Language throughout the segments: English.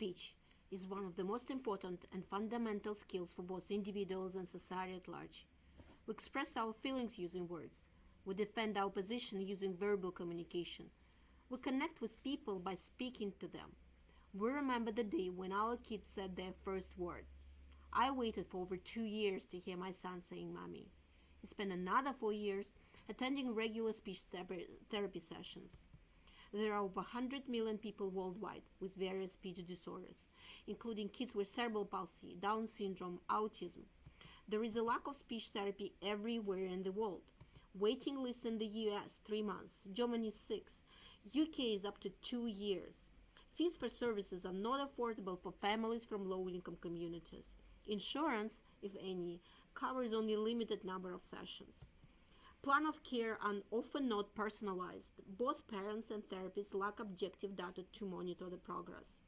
speech is one of the most important and fundamental skills for both individuals and society at large. We express our feelings using words. We defend our position using verbal communication. We connect with people by speaking to them. We remember the day when our kids said their first word. I waited for over 2 years to hear my son saying mommy. He spent another 4 years attending regular speech therapy sessions. There are over 100 million people worldwide with various speech disorders, including kids with cerebral palsy, Down syndrome, autism. There is a lack of speech therapy everywhere in the world. Waiting list in the US 3 months, Germany 6, UK is up to 2 years. Fees for services are not affordable for families from low-income communities. Insurance, if any, covers only a limited number of sessions. Plan of care are often not personalized. Both parents and therapists lack objective data to monitor the progress.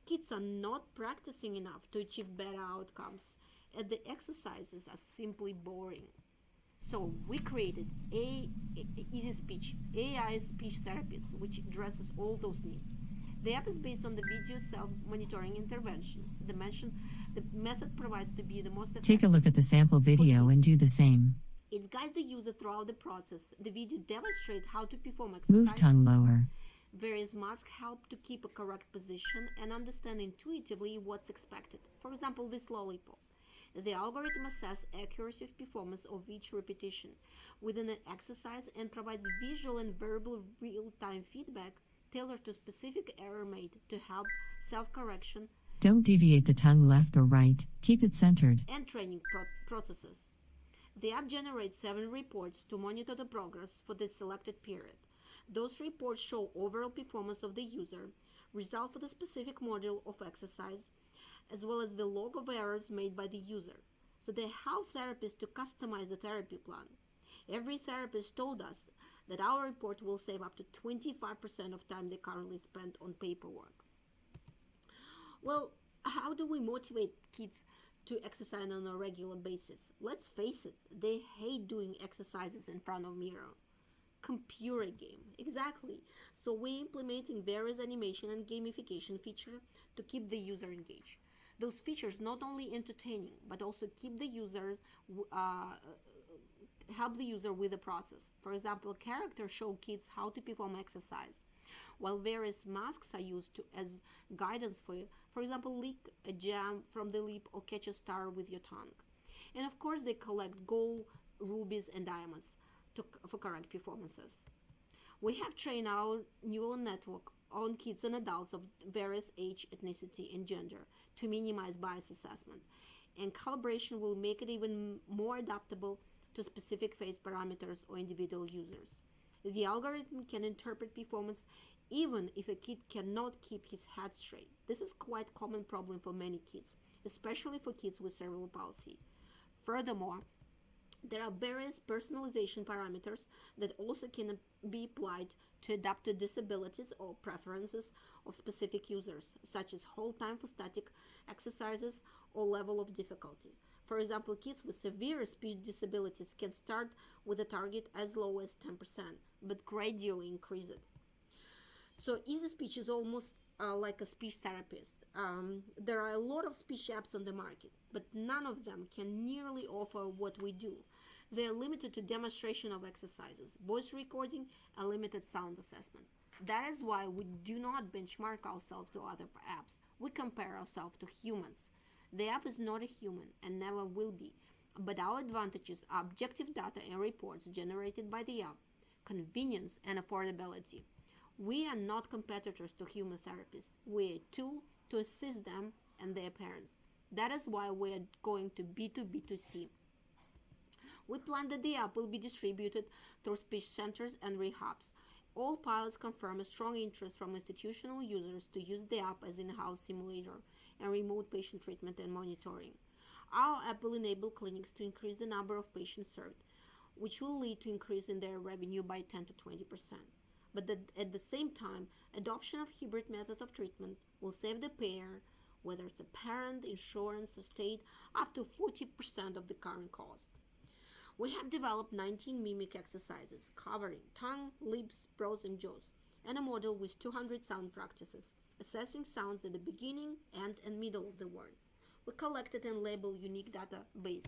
Kids are not practicing enough to achieve better outcomes, and the exercises are simply boring. So we created Easy Speech, AI speech therapists, which addresses all those needs. The app is based on the video self-monitoring intervention. The method provides to be the most effective. Take a look at the sample video and do the same. It guides the user throughout the process. The video demonstrates how to perform Move exercises. tongue lower. Various masks help to keep a correct position and understand intuitively what's expected. For example, this lollipop. The algorithm assesses accuracy of performance of each repetition within an exercise and provides visual and verbal real-time feedback tailored to specific error made to help self-correction Don't deviate the tongue left or right. Keep it centered. and training processes. The app generates 7 reports to monitor the progress for the selected period. Those reports show overall performance of the user, result for the specific module of exercise, as well as the log of errors made by the user. So they help therapists to customize the therapy plan. Every therapist told us that our report will save up to 25% of time they currently spend on paperwork. Well, how do we motivate kids to exercise on a regular basis? Let's face it, they hate doing exercises in front of mirror. Computer game, exactly. So we're implementing various animation and gamification features to keep the user engaged. Those features not only entertaining but also keep the users help the user with the process. For example, characters show kids how to perform exercise, while various masks are used as guidance for example, lick a gem from the lip or catch a star with your tongue. And of course, they collect gold, rubies, and diamonds for correct performances. We have trained our neural network on kids and adults of various age, ethnicity, and gender to minimize bias assessment. And calibration will make it even more adaptable to specific face parameters or individual users. The algorithm can interpret performance even if a kid cannot keep his head straight. This is quite a common problem for many kids, especially for kids with cerebral palsy. Furthermore, there are various personalization parameters that also can be applied to adapt to disabilities or preferences of specific users, such as hold time for static exercises or level of difficulty. For example, kids with severe speech disabilities can start with a target as low as 10%, but gradually increase it. So Easy Speech is almost like a speech therapist. There are a lot of speech apps on the market, but none of them can nearly offer what we do. They are limited to demonstration of exercises, voice recording, and limited sound assessment. That is why we do not benchmark ourselves to other apps. We compare ourselves to humans. The app is not a human and never will be, but our advantages are objective data and reports generated by the app, convenience, and affordability. We are not competitors to human therapists. We are a tool to assist them and their parents. That is why we are going to B2B2C. We plan that the app will be distributed through speech centers and rehabs. All pilots confirm a strong interest from institutional users to use the app as in-house simulator and remote patient treatment and monitoring. Our app will enable clinics to increase the number of patients served, which will lead to increase in their revenue by 10 to 20%. But at the same time, adoption of hybrid method of treatment will save the payer, whether it's a parent, insurance, or state, up to 40% of the current cost. We have developed 19 mimic exercises covering tongue, lips, brows, and jaws. and a model with 200 sound practices, assessing sounds at the beginning, end, and middle of the word. We collected and labeled unique database,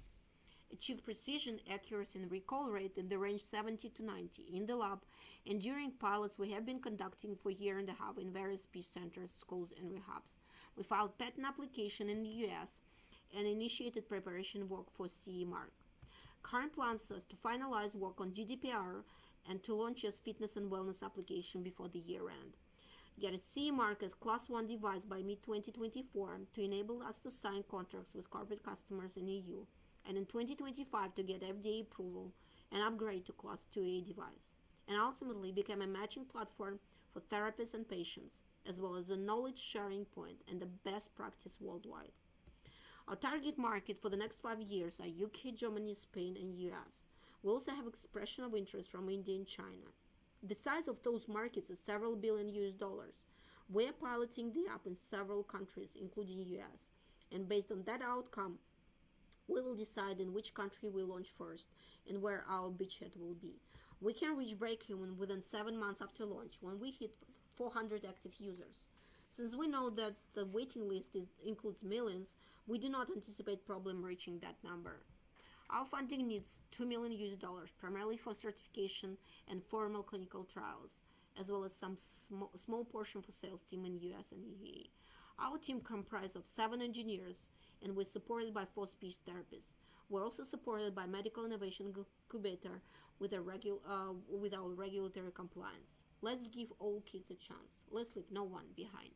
achieved precision, accuracy, and recall rate in the range 70 to 90 in the lab, and during pilots we have been conducting for a year and a half in various speech centers, schools, and rehabs. We filed patent application in the US and initiated preparation work for CE mark. Current plans is to finalize work on GDPR and to launch as fitness and wellness application before the year end. Get a CE mark as Class 1 device by mid-2024 to enable us to sign contracts with corporate customers in EU, and in 2025 to get FDA approval and upgrade to Class 2A device, and ultimately become a matching platform for therapists and patients, as well as a knowledge sharing point and the best practice worldwide. Our target market for the next 5 years are UK, Germany, Spain, and US. We also have expression of interest from India and China. The size of those markets is several billion US dollars. We are piloting the app in several countries, including US, and based on that outcome, we will decide in which country we launch first and where our beachhead will be. We can reach break-even within 7 months after launch when we hit 400 active users. Since we know that the waiting list includes millions, we do not anticipate problem reaching that number. Our funding needs $2 million US dollars, primarily for certification and formal clinical trials, as well as some small portion for sales team in US and EA. Our team comprises of 7 engineers, and we're supported by 4 speech therapists. We're also supported by Medical Innovation Incubator with our regulatory compliance. Let's give all kids a chance. Let's leave no one behind.